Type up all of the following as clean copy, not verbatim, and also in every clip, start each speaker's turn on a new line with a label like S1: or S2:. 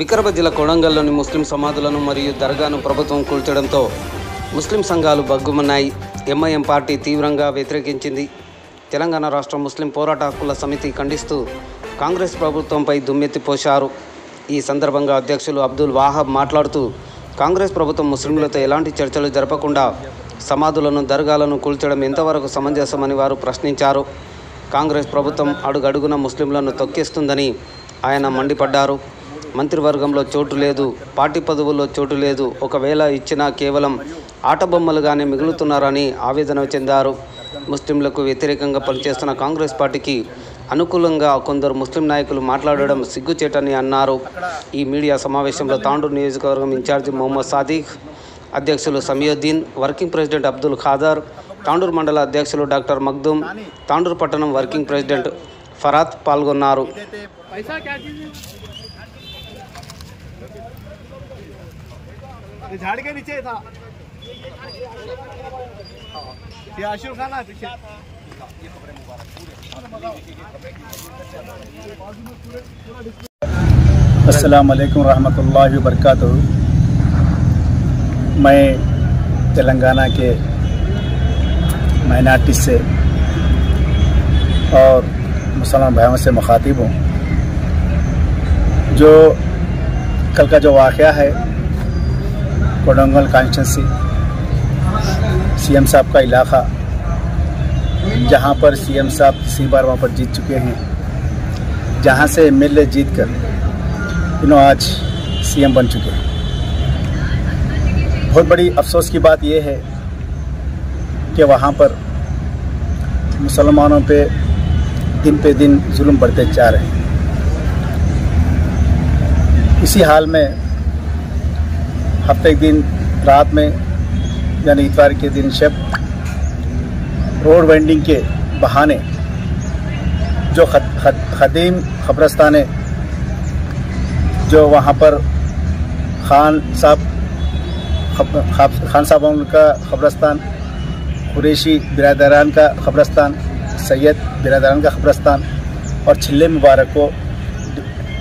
S1: వికారాబాద్ జిల్లా కొడంగల్లోని ముస్లిం సమాధులను మరియు దర్గాను ప్రభుత్వం కూల్చడంతో ముస్లిం సంఘాలు బగ్గుమన్నాయి. ఎంఐఎం పార్టీ తీవ్రంగా వ్యతిరేకించింది. తెలంగాణ రాష్ట్ర ముస్లిం పోరాట హక్కుల సమితి ఖండిస్తూ కాంగ్రెస్ ప్రభుత్వంపై దుమ్మెత్తిపోశారు. ఈ సందర్భంగా అధ్యక్షులు అబ్దుల్ వాహాబ్ మాట్లాడుతూ కాంగ్రెస్ ప్రభుత్వం ముస్లింలతో ఎలాంటి చర్చలు జరపకుండా సమాధులను దర్గాలను కూల్చడం ఎంతవరకు సమంజసమని వారు ప్రశ్నించారు. కాంగ్రెస్ ప్రభుత్వం అడుగడుగున ముస్లింలను తొక్కేస్తుందని ఆయన మండిపడ్డారు. మంత్రివర్గంలో చోటు లేదు, పార్టీ పదవుల్లో చోటు లేదు, ఒకవేళ ఇచ్చినా కేవలం ఆటబొమ్మలుగానే మిగులుతున్నారని ఆవేదన చెందారు. ముస్లింలకు వ్యతిరేకంగా పనిచేస్తున్న కాంగ్రెస్ పార్టీకి అనుకూలంగా కొందరు ముస్లిం నాయకులు మాట్లాడడం సిగ్గుచేటని అన్నారు. ఈ మీడియా సమావేశంలో తాండూరు నియోజకవర్గం ఇన్ఛార్జి మొహమ్మద్ సాదిక్, అధ్యక్షులు సమీయుద్దీన్, వర్కింగ్ ప్రెసిడెంట్ అబ్దుల్ ఖాదర్, తాండూరు మండల అధ్యక్షులు డాక్టర్ మగ్దూమ్, తాండూరు పట్టణం వర్కింగ్ ప్రెసిడెంట్ ఫరాత్ పాల్గొన్నారు.
S2: झाड़ के नीचे था ये आशिर खाना पीछे।
S3: अस्सलाम वालेकुम रहमतुल्लाहि व बरकातुहू। मैं तेलंगाना के माइनॉरिटी से और मुसलमान भाइयों से मुखातिब हूँ। जो कल का जो वाक़या है कोडंगल कॉन्स्टिट्यूंसी सीएम साहब का इलाका, जहाँ पर सीएम साहब तीसरी बार वहाँ पर जीत चुके हैं, जहाँ से एमएलए जीत कर आज सीएम बन चुके हैं। बहुत बड़ी अफसोस की बात यह है कि वहाँ पर मुसलमानों पे दिन जुल्म बढ़ते जा रहे हैं। इसी हाल में हफ्ते के दिन रात में यानी इतवार के दिन शब रोड वेंडिंग के बहाने जो खदीम खबरस्तान है, जो वहाँ पर खान साहब उनका खबरस्तान, कुरैशी बिरादरान का खबरस्तान, सैयद बिरादरान का खबरस्तान और छिल्ले मुबारक को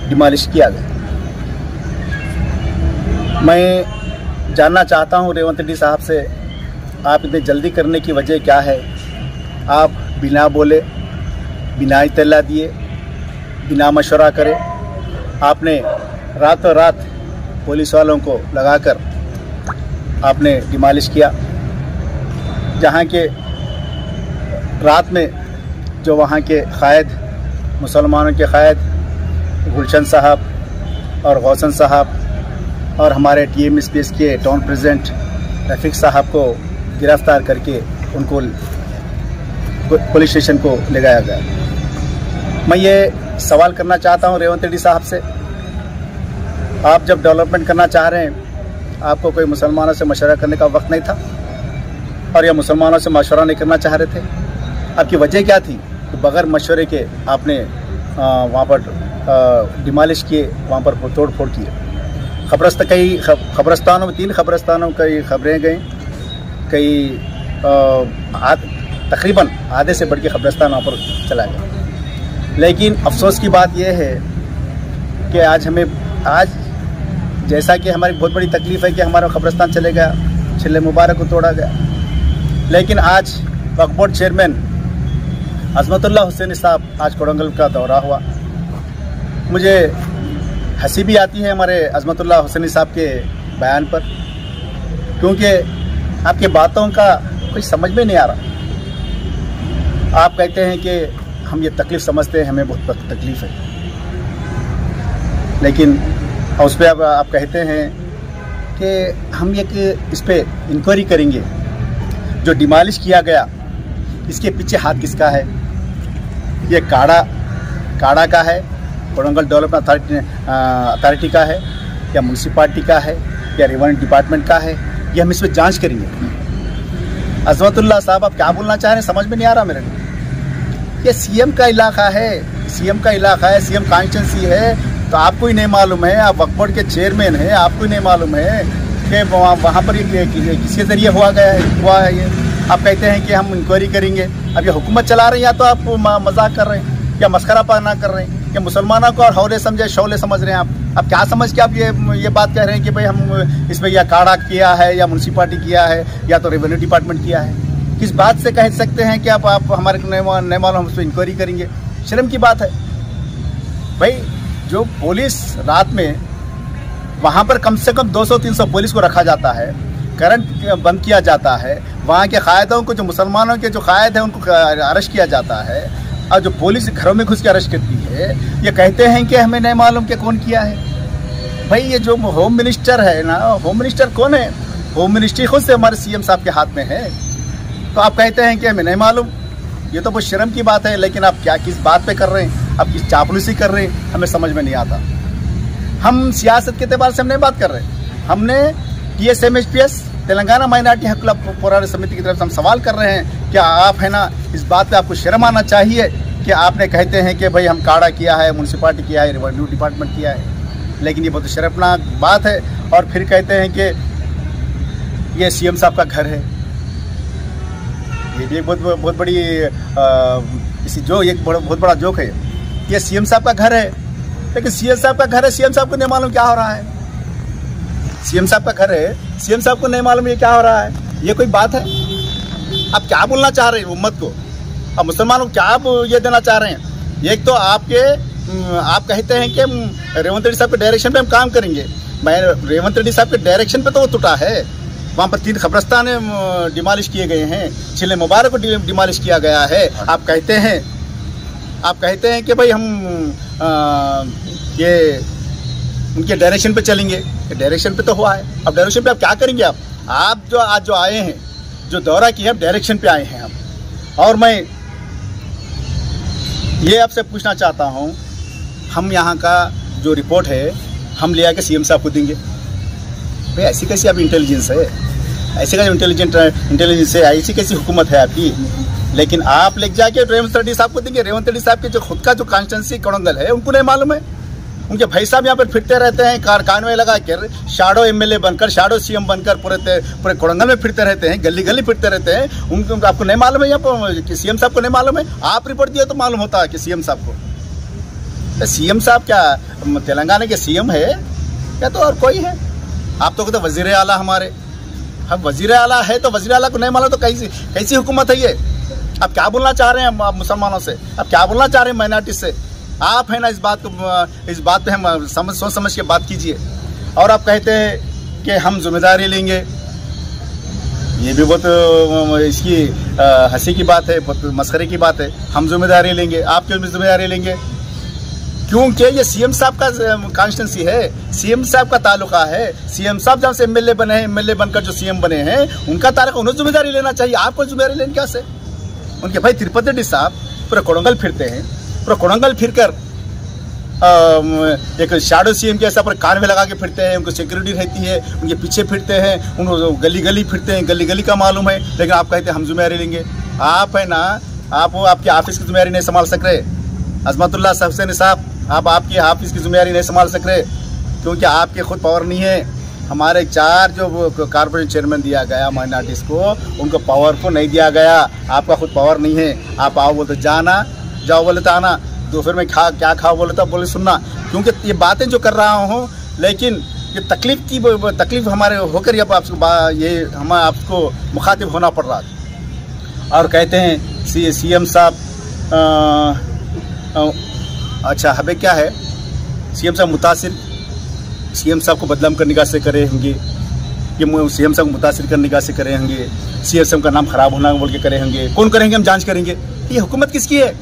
S3: डिमालिश किया गया। मैं जानना चाहता हूं रेवंत रेड्डी साहब से, आप इतने जल्दी करने की वजह क्या है? आप बिना बोले, बिना इत्तला दिए, बिना मशवरा करे आपने रातों रात पुलिस वालों को लगाकर आपने डिमालिश किया। जहां के रात में जो वहां के कायद, मुसलमानों के कायद गुलशन साहब और गौसन साहब और हमारे TMSPS के टाउन प्रेसिडेंट रफ़ीक साहब को गिरफ्तार करके उनको पुलिस स्टेशन को ले जाया गया। मैं ये सवाल करना चाहता हूँ रेवंत रेड्डी साहब से, आप जब डेवलपमेंट करना चाह रहे हैं, आपको कोई मुसलमानों से मशवरा करने का वक्त नहीं था और या मुसलमानों से मशवरा नहीं करना चाह रहे थे? आपकी वजह क्या थी कि बगैर मशवरे के आपने वहाँ पर डिमालिश किए, वहाँ पर तोड़ फोड़ किए? कई खबरस्तानों में 3 खबरस्तानों कई खबरें गई, कई तकरीबन आधे से बढ़ के खबरस्तान वहाँ पर चला गया। लेकिन अफसोस की बात यह है कि आज जैसा कि हमारी बहुत बड़ी तकलीफ़ है कि हमारा खबरस्तान चले गया, छिल्ले मुबारक को तोड़ा गया, लेकिन आज वक्फ बोर्ड चेयरमैन अजमतुल्लाह हुसैनी साहब आज कोडंगल का दौरा हुआ। मुझे हंसी भी आती है हमारे अजमतुल्लाह हुसैनी साहब के बयान पर, क्योंकि आपके बातों का कोई समझ में नहीं आ रहा। आप कहते हैं कि हम ये तकलीफ़ समझते हैं, हमें बहुत तकलीफ़ है, लेकिन उस पर आप कहते हैं कि हम इस पर इंक्वायरी करेंगे। जो डिमालिश किया गया इसके पीछे हाथ किसका है? ये काड़ा का है, कोडंगल डेवलपमेंट अथॉरिटी का है, या म्यूनसिपालिटी का है, या रेवेन्यू डिपार्टमेंट का है? ये हम इस पर जांच करेंगे। अजमतुल्लाह साहब आप क्या बोलना चाह रहे हैं समझ में नहीं आ रहा मेरे को। ये सीएम का इलाका है, सीएम कॉन्स्टिट्यूंसी है, तो आपको ही नहीं मालूम है? आप वक्फ बोर्ड के चेयरमैन हैं, आपको ही नहीं मालूम है कि वहाँ पर किसके ज़रिए हुआ है ये? आप कहते हैं कि हम इंक्वायरी करेंगे। अब ये हुकूमत चला रहे हैं या तो आप मजाक कर रहे हैं या मस्करा पाना कर रहे हैं? कि मुसलमानों को और हौले समझे शौले समझ रहे हैं आप। अब क्या समझ के आप ये बात कह रहे हैं कि भाई हम इसमें या काड़ा किया है या म्यूनसिपालिटी किया है या तो रेवेन्यू डिपार्टमेंट किया है। किस बात से कह सकते हैं कि आप हमारे नहीं मालूम हम उस पर इंक्वायरी करेंगे? शर्म की बात है भाई। जो पुलिस रात में वहाँ पर कम से कम 200-300 पुलिस को रखा जाता है, करंट बंद किया जाता है, वहाँ के कायदों को जो मुसलमानों के जो कायद हैं उनको अरेस्ट किया जाता है, और जो पुलिस घरों में घुस के अरेस्ट करती है, ये कहते हैं कि हमें नहीं मालूम कि कौन किया है। भाई ये जो होम मिनिस्टर है ना, होम मिनिस्टर कौन है? होम मिनिस्ट्री खुद से हमारे सीएम साहब के हाथ में है, तो आप कहते हैं कि हमें नहीं मालूम। ये तो बहुत शर्म की बात है। लेकिन आप क्या किस बात पे कर रहे हैं, आप किस चापलूसी कर रहे हैं, हमें समझ में नहीं आता। हम सियासत के एतबार से हम नहीं बात कर रहे, हमने TSMHPS तेलंगाना माइनॉरिटी हक पोराटे समिति की तरफ से हम सवाल कर रहे हैं कि आप है ना, इस बात पे आपको शर्म आना चाहिए कि आपने कहते हैं कि भाई हम काड़ा किया है, म्यूनसिपालिटी किया है, रेवेन्यू डिपार्टमेंट किया है, लेकिन ये बहुत शर्मनाक बात है। और फिर कहते हैं कि ये CM साहब का घर है। ये भी एक बहुत बड़ी बहुत बड़ा जोक है। ये CM साहब का घर है, लेकिन CM साहब का घर है, CM साहब को नहीं मालूम क्या हो रहा है। CM साहब का घर है, CM साहब को नहीं मालूम ये क्या हो रहा है। ये कोई बात है? आप क्या बोलना चाह रहे हैं उम्मत को, अब मुसलमानों को क्या आप ये देना चाह रहे हैं? एक तो आप कहते हैं कि रेवंत रेड्डी साहब के डायरेक्शन पे हम काम करेंगे। मैं रेवंत रेड्डी साहब के डायरेक्शन पे तो वो टूटा है। वहाँ पर 3 कब्रस्तान डिमॉलिश किए गए हैं, चिल्ले मुबारक को डिमॉलिश किया गया है। आप कहते हैं कि भाई हम ये उनके डायरेक्शन पे चलेंगे। डायरेक्शन पे तो हुआ है, अब डायरेक्शन पे आप क्या करेंगे? आप जो आज जो आए हैं, जो दौरा किया, अब डायरेक्शन पे आए हैं हम। और मैं ये आपसे पूछना चाहता हूँ, हम यहाँ का जो रिपोर्ट है हम ले आके CM साहब को देंगे। भाई ऐसी कैसी आप इंटेलिजेंस है, ऐसी कैसी इंटेलिजेंस है, ऐसी कैसी हुकूमत है आपकी? लेकिन आप ले जाके रेवंत रेड्डी साहब को देंगे। रेवंत रेड्डी साहब के जो खुद का जो कॉन्स्टिट्यूंसी कोडंगल है उनको नहीं मालूम है। उनके भाई साहब यहाँ पर फिरते रहते हैं, कान में लगा कर शाडो MLA बनकर, शाडो CM बनकर पूरे कोडंगल में फिरते रहते हैं, गली गली फिरते रहते हैं। उनको आपको नहीं मालूम है यहाँ पर कि CM साहब को नहीं मालूम है? आप रिपोर्ट दिए तो मालूम होता है कि CM साहब को। CM साहब क्या तेलंगाना के CM है या तो और कोई है? आप तो कहते वजीर आला हमारे, हम वजीर आला है तो वजीर आला को नहीं मालूम तो कैसी हुकूमत है ये? आप क्या बोलना चाह रहे हैं आप मुसलमानों से, आप क्या बोलना चाह रहे हैं माइनॉरिटी से? आप है ना इस बात पे हम सोच समझ के बात कीजिए। और आप कहते हैं कि हम जिम्मेदारी लेंगे, ये भी बहुत इसकी हंसी की बात है, बहुत मस्खरे की बात है। हम जिम्मेदारी लेंगे, आप क्यों जिम्मेदारी लेंगे? क्योंकि ये CM साहब का कॉन्स्टिट्यूंसी है, CM साहब का ताल्लुका है। CM साहब जब से MLA बने हैं, MLA बनकर जो CM बने हैं, उनका ताल्लुका, उन्हें जिम्मेदारी लेना चाहिए। आपको जिम्मेदारी लेनी कैसे? उनके भाई तिरुपति रेड्डी साहब पूरे कोडंगल फिरते हैं, पूरा कोडंगल फिरकर एक शैडो CM के ऐसा पर कान में लगा के फिरते हैं। उनको सिक्योरिटी रहती है, उनके पीछे फिरते हैं, उनको गली गली फिरते हैं, गली गली का मालूम है। लेकिन आप कहते हैं हम जिम्मेदारी लेंगे। आप है ना, आप आपके ऑफिस की जिम्मेदारी नहीं संभाल सक रहे। अजमतुल्लाह हुसैनी साहब, आप आपकी ऑफिस की जिम्मेदारी नहीं संभाल सक रहे क्योंकि आपके खुद पावर नहीं है। हमारे 4 जो कॉर्पोरेशन चेयरमैन दिया गया माइनॉरिटीज़ को, उनको पावर को नहीं दिया गया। आपका खुद पावर नहीं है। आप आओ बोलते जाना, जाओ बोले तो आना, दोपहर में क्या खाओ बोले तो बोले सुनना। क्योंकि ये बातें जो कर रहा हूँ, लेकिन ये तकलीफ हमारे होकर ये हम आपको मुखातिब होना पड़ रहा। और कहते हैं CM साहब, अच्छा हमें क्या है, CM साहब मुतासिर, CM साहब को बदनाम करने का से करे होंगे, ये CM साहब को मुतासिर करने का से करे होंगे, CM साहब का नाम खराब होना बोल के करे होंगे। कौन करेंगे? हम जांच करेंगे। ये हुकूमत किसकी है?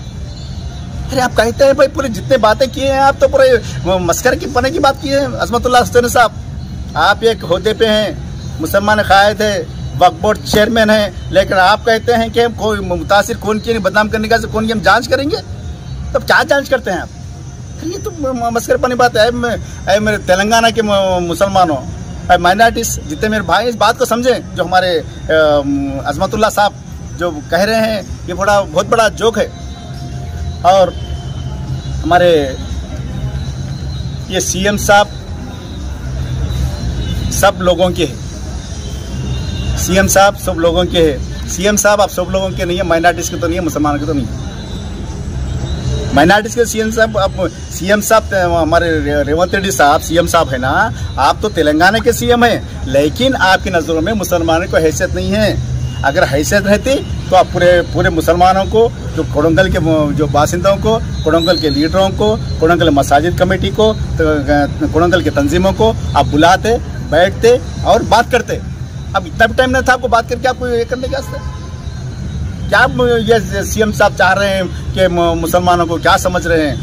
S3: अरे आप कहते हैं भाई पूरे जितने बातें किए हैं आप तो पूरे मस्कर की पने की बात की है। अजमतुल्लाह हुसैनी साहब, आप एक होदे पे हैं, मुसलमान कायद है, वक्फ बोर्ड चेयरमैन है, लेकिन आप कहते हैं कि हम कोई मुतासिर कौन किए नहीं, बदनाम करने का से कौन की हम जाँच करेंगे। तब क्या जांच करते हैं आप? ये तो मस्करपनी बात है। मेरे तेलंगाना के मुसलमानों, माइनॉरिटीज जितने मेरे भाई, इस बात को समझें। जो हमारे अजमतुल्लाह साहब जो कह रहे हैं, ये बहुत बड़ा जोक है। और हमारे ये CM साहब सब लोगों के हैं। CM साहब सब लोगों के हैं। CM साहब आप सब लोगों के नहीं है, माइनॉरिटीज के तो नहीं है, मुसलमानों के तो नहीं है। माइनॉरिटीज के सीएम साहब, अब सीएम साहब हमारे रेवंत रेड्डी साहब सीएम साहब है ना, आप तो तेलंगाना के सीएम हैं, लेकिन आपकी नज़रों में मुसलमानों को हैसियत नहीं है। अगर हैसियत रहती तो आप पूरे मुसलमानों को, जो कोडंगल के जो बासिंदों को, कोडंगल के लीडरों को, कोडंगल मसाजिद कमेटी को, कोडंगल के तंजीमों को आप बुलाते, बैठते और बात करते। अब इतना भी टाइम नहीं था आपको बात करके आपको ये करने के वास्ते। क्या ये सीएम साहब चाह रहे हैं कि मुसलमानों को क्या समझ रहे हैं?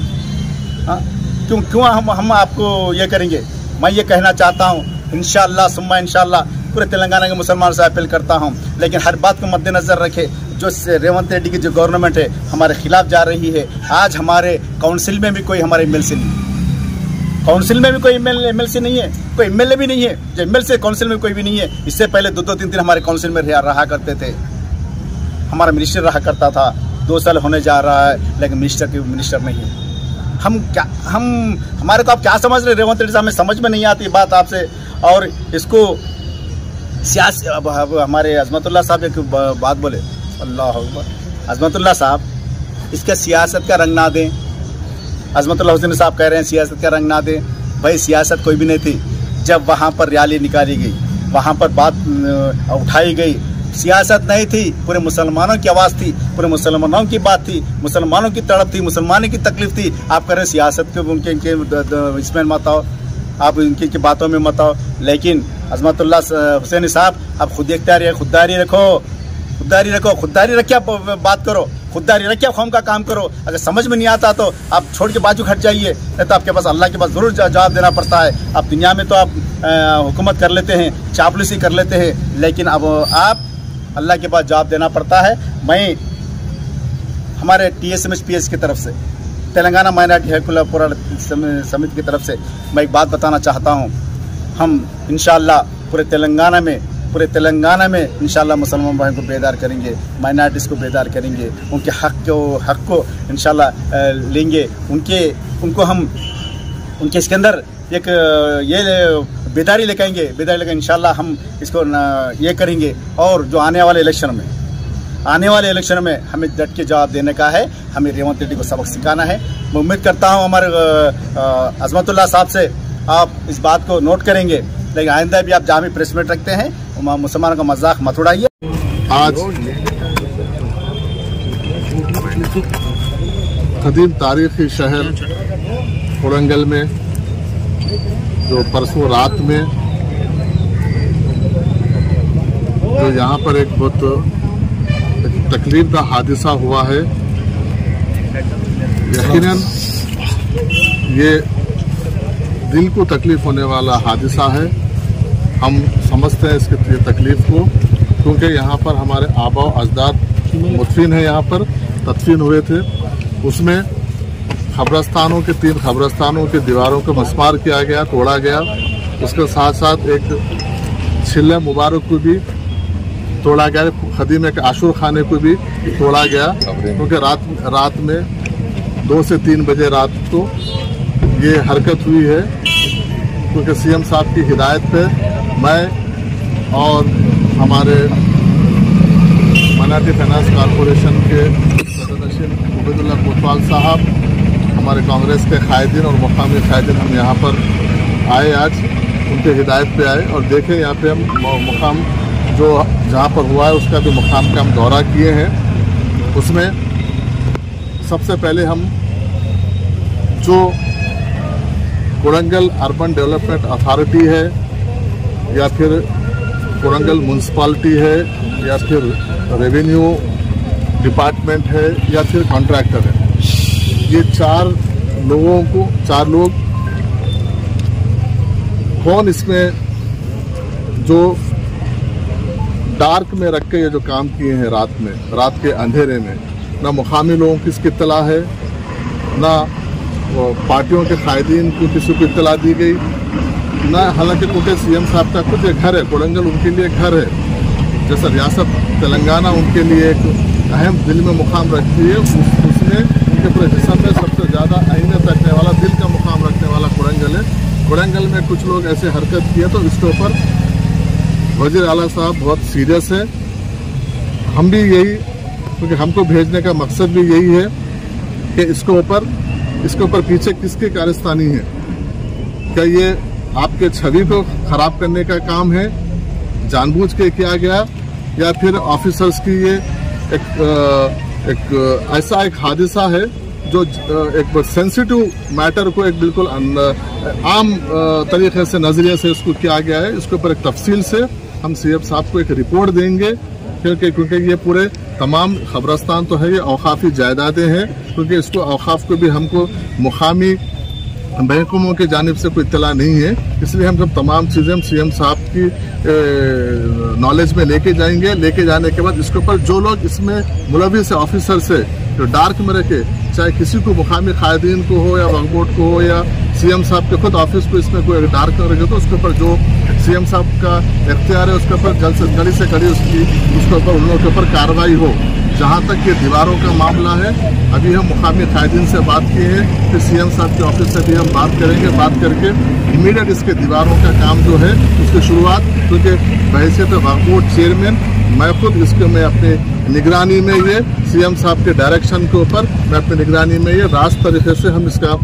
S3: हाँ, क्यों हम आपको ये करेंगे? मैं ये कहना चाहता हूँ, इंशाअल्लाह सुम्मा इंशाअल्लाह पूरे तेलंगाना के मुसलमान से अपील करता हूँ, लेकिन हर बात को मद्देनजर रखे। जो रेवंत रेड्डी की जो गवर्नमेंट है हमारे खिलाफ जा रही है। आज हमारे काउंसिल में भी कोई हमारे एमएलसी नहीं, काउंसिल में भी कोई एमएलसी नहीं है, कोई एमएलए भी नहीं है। जो एमएलसी काउंसिल में कोई भी नहीं है। इससे पहले 2-3 हमारे काउंसिल में रहा करते थे। हमारा मिनिस्टर रहा करता था, 2 साल होने जा रहा है, लेकिन मिनिस्टर नहीं है। हमारे को आप क्या समझ रहे रेवंत रेड्डी साहब? हमें समझ में नहीं आती बात आपसे। और इसको सियासी, अब हमारे अजमतुल्लाह साहब एक बात बोले, अल्लाह अकबर, अजमतुल्लाह साहब इसका सियासत का रंग ना दें। अजमतुल्लाह हुसैन साहब कह रहे हैं सियासत का रंग ना दें। भाई सियासत कोई भी नहीं थी। जब वहाँ पर रैली निकाली गई, वहाँ पर बात उठाई गई, सियासत नहीं थी, पूरे मुसलमानों की आवाज़ थी, पूरे मुसलमानों की बात थी, मुसलमानों की तड़प थी, मुसलमानों की तकलीफ थी। आप कह रहे हैं सियासत के उनके इसमें मत आओ, आप उनकी बातों में मत आओ। लेकिन अजमतुल्लाह हुसैन साहब आप खुद खुददारी रखो, खुददारी रख के बात करो, खुददारी रख के कौम का काम करो। अगर समझ में नहीं आता तो आप छोड़ के बाजू हट जाइए, नहीं तो आपके पास अल्लाह के पास ज़रूर जवाब देना पड़ता है। अब दुनिया में तो आप हुकूमत कर लेते हैं, चापलूसी कर लेते हैं, लेकिन अब आप अल्लाह के पास जवाब देना पड़ता है। मैं हमारे TSMS-PS की तरफ से, तेलंगाना माइनॉरिटी हकूक़ पोराट समिति की तरफ से मैं एक बात बताना चाहता हूँ। हम इंशाअल्लाह पूरे तेलंगाना में इंशाअल्लाह मुसलमान भाइयों को बेदार करेंगे, माइनॉरिटीज़ को बेदार करेंगे, उनके हक को इंशाअल्लाह लेंगे। उनको हम उनके इसके अंदर एक ये बेदारी लेकर इंशाअल्लाह हम इसको ये करेंगे। और जो आने वाले इलेक्शन में हमें डट के जवाब देने का है, हमें रेवंत रेड्डी को सबक सिखाना है। मैं उम्मीद करता हूँ हमारे अजमतुल्लाह साहब से आप इस बात को नोट करेंगे, लेकिन आइंदा भी आप जहाँ भी प्रेस मीट रखते हैं मुसलमानों का मजाक मत उड़ाइए।
S4: आज कदीम तारीखी शहर कोडंगल में जो परसों रात में जो यहाँ पर एक बहुत तकलीफ का हादसा हुआ है, यकीनन ये दिल को तकलीफ होने वाला हादसा है। हम समझते हैं इसकी तकलीफ को, क्योंकि यहाँ पर हमारे आबा अजदाद मुदफिन है, यहाँ पर तदफीन हुए थे। उसमें खबरस्तानों के 3 खबरस्तानों की दीवारों को मस्मार किया गया, तोड़ा गया। उसके साथ साथ एक छिल्ले मुबारक को भी तोड़ा गया, खदीम के आशुर खाने को भी तोड़ा गया, क्योंकि रात में 2 से 3 बजे रात को ये हरकत हुई है। क्योंकि सीएम साहब की हिदायत पे मैं और हमारे माइनॉरिटी फाइनेंस कॉरपोरेशन के सदस्य उबैदुल्लाह कोतवाल साहब, हमारे कांग्रेस के कायदीन और मुकामी कायदीन हम यहाँ पर आए, आज उनके हिदायत पे आए और देखें यहाँ पे हम मुकाम जो जहाँ पर हुआ है उसका भी मुकाम का हम दौरा किए हैं। उसमें सबसे पहले हम जो कोडंगल अर्बन डेवलपमेंट अथॉरिटी है या फिर कोडंगल म्यूनसिपालिटी है या फिर रेवेन्यू डिपार्टमेंट है या फिर कॉन्ट्रैक्टर है, ये 4 लोग कौन इसमें जो डार्क में रख के ये जो काम किए हैं रात के अंधेरे में, ना मुकामी लोगों की इसकी इत्तला है, ना पार्टियों के कायदीन को किसी को इत्तला दी गई, ना हालांकि क्योंकि सीएम साहब का खुद एक घर है, कोडंगल उनके लिए एक घर है, जैसा रियासत तेलंगाना उनके लिए एक अहम दिल में मुकाम रखती है। उसमें उनके पूरे जिस्म में सबसे ज़्यादा अहमियत रखने वाला, दिल का मुकाम रखने वाला कोडंगल है। कोडंगल में कुछ लोग ऐसे हरकत किए तो इसके ऊपर वज़ीर आला साहब बहुत सीरियस है। हम भी यही, क्योंकि हमको भेजने का मकसद भी यही है कि इसके ऊपर पीछे किसकी कारस्तानी है। क्या ये आपके छवि को खराब करने का काम है, जानबूझ के किया गया, या फिर ऑफिसर्स की ये एक ऐसा एक हादसा है जो एक सेंसिटिव मैटर को एक बिल्कुल आम तरीके से नजरिए से इसको किया गया है। इसके ऊपर एक तफसील से हम सीएम साहब को एक रिपोर्ट देंगे, क्योंकि ये पूरे तमाम खबरस्तान तो है, ये औकाफी जायदादें हैं, क्योंकि इसको औकाफ को भी हमको मुकामी महकमों की जानिब से कोई इत्तला नहीं है। इसलिए हम जब तमाम चीज़ें हम सीएम साहब की नॉलेज में लेके जाएंगे। लेके जाने के बाद इसके ऊपर जो लोग इसमें मुलविस ऑफिसर से जो डार्क में रखे, चाहे किसी को मुकामी कायदीन को हो या वक्फ बोर्ड को हो या सीएम साहब के खुद ऑफिस को इसमें कोई डार्क में रखे, तो उसके ऊपर जो सीएम साहब का इख्तियार है उसके ऊपर जल्द से कड़ी से कड़ी उसके ऊपर उन लोगों के ऊपर कार्रवाई हो। जहाँ तक ये दीवारों का मामला है, अभी हम मुकामी कायदीन से बात किए हैं, फिर सीएम साहब के ऑफिस से भी हम बात करेंगे। बात करके इमीडिएट इसके दीवारों का काम जो है उसकी शुरुआत, क्योंकि बहैसियत वक्फ बोर्ड चेयरमैन मैं खुद मैं अपने निगरानी में ये सीएम साहब के डायरेक्शन के ऊपर मैं अपनी निगरानी में ये रास्त तरीके से हम इसका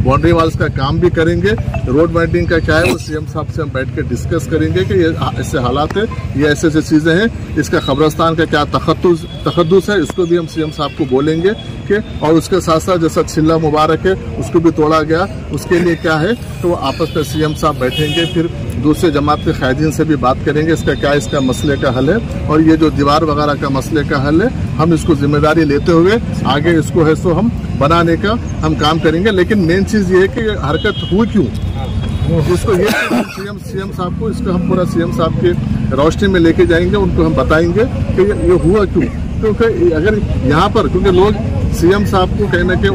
S4: बाउंड्री वाल्स का काम भी करेंगे। रोड बाइंडिंग का क्या है वो सीएम साहब से हम बैठ के डिस्कस करेंगे कि ये ऐसे हालात है, ये ऐसे ऐसे चीज़ें हैं, इसका खबरस्तान का क्या तखद्दुस है, इसको भी हम सीएम साहब को बोलेंगे कि, और उसके साथ साथ जैसा छिल्ला मुबारक है उसको भी तोड़ा गया, उसके लिए क्या है तो वो आपस में सीएम साहब बैठेंगे, फिर दूसरे जमात के कायदीन से भी बात करेंगे इसका क्या इसका मसले का हल है। और ये जो दीवार वगैरह का मसले का हल है, हम इसको जिम्मेदारी लेते हुए आगे इसको है सो हम बनाने का हम काम करेंगे। लेकिन मेन चीज़ ये है कि हरकत हुई क्यों, इसको ये सीएम साहब को इसको हम पूरा सीएम साहब के रोशनी में लेके जाएंगे, उनको हम बताएंगे कि ये हुआ क्यों। क्योंकि अगर यहाँ पर क्योंकि लोग सीएम साहब को कहना कि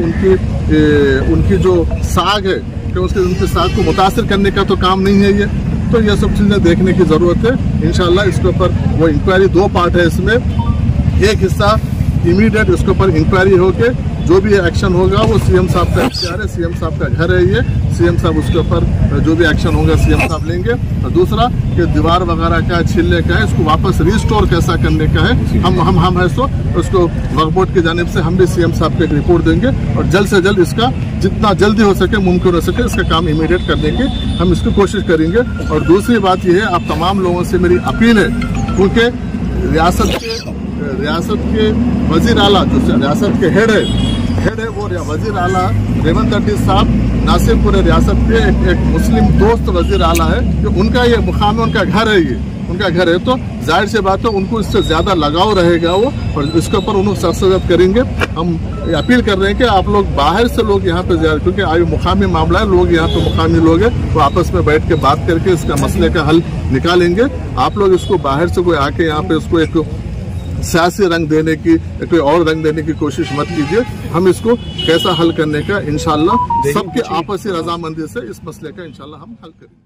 S4: उनकी जो साख है कि उनकी साख को मुतासिर करने का तो काम नहीं है तो ये सब चीज़ें देखने की ज़रूरत है। इंशाल्लाह इसके ऊपर वो इंक्वायरी 2 पार्ट है, इसमें एक हिस्सा इमीडिएट इसके ऊपर इंक्वायरी होके जो भी एक्शन होगा वो सीएम साहब का इख्तियार है, सीएम साहब का घर है ये, सीएम साहब उसके ऊपर जो भी एक्शन होगा सीएम साहब लेंगे। और दूसरा कि दीवार वगैरह का छिलने का है, इसको वापस रिस्टोर कैसा करने का है, हम है सो उसको वक्फ बोर्ड की जानिब से हम भी सीएम साहब को एक रिपोर्ट देंगे और जल्द से जल्द इसका जितना जल्दी हो सके मुमकिन हो सके इसका काम इमीडिएट करने की हम इसकी कोशिश करेंगे। और दूसरी बात यह है, आप तमाम लोगों से मेरी अपील है, क्योंकि रियासत के वजीर आला जो रियासत के हेड है वो वजीर आला रेवंत रेड्डी साहब ना सिर्फ पूरे रियासत के एक मुस्लिम दोस्त वजीर आला है कि उनका ये मुकाम उनका घर है, ये उनका घर है, तो जाहिर सी बात है उनको इससे ज़्यादा लगाव रहेगा वो, और इसके ऊपर उन्होंने सख्त करेंगे। हम अपील कर रहे हैं कि आप लोग बाहर से लोग यहाँ पे ज़्यादा, क्योंकि आयु मुकामी मामला है, लोग यहाँ पे मुकामी लोग हैं, वो आपस में बैठ के बात करके इसका मसले का हल निकालेंगे। आप लोग इसको बाहर से कोई आके यहाँ पे इसको एक सियासी रंग देने की कोई और रंग देने की कोशिश मत कीजिए। हम इसको कैसा हल करने का इंशाल्लाह सबके आपसी रजामंदी से इस मसले का इंशाल्लाह हम हल करेंगे।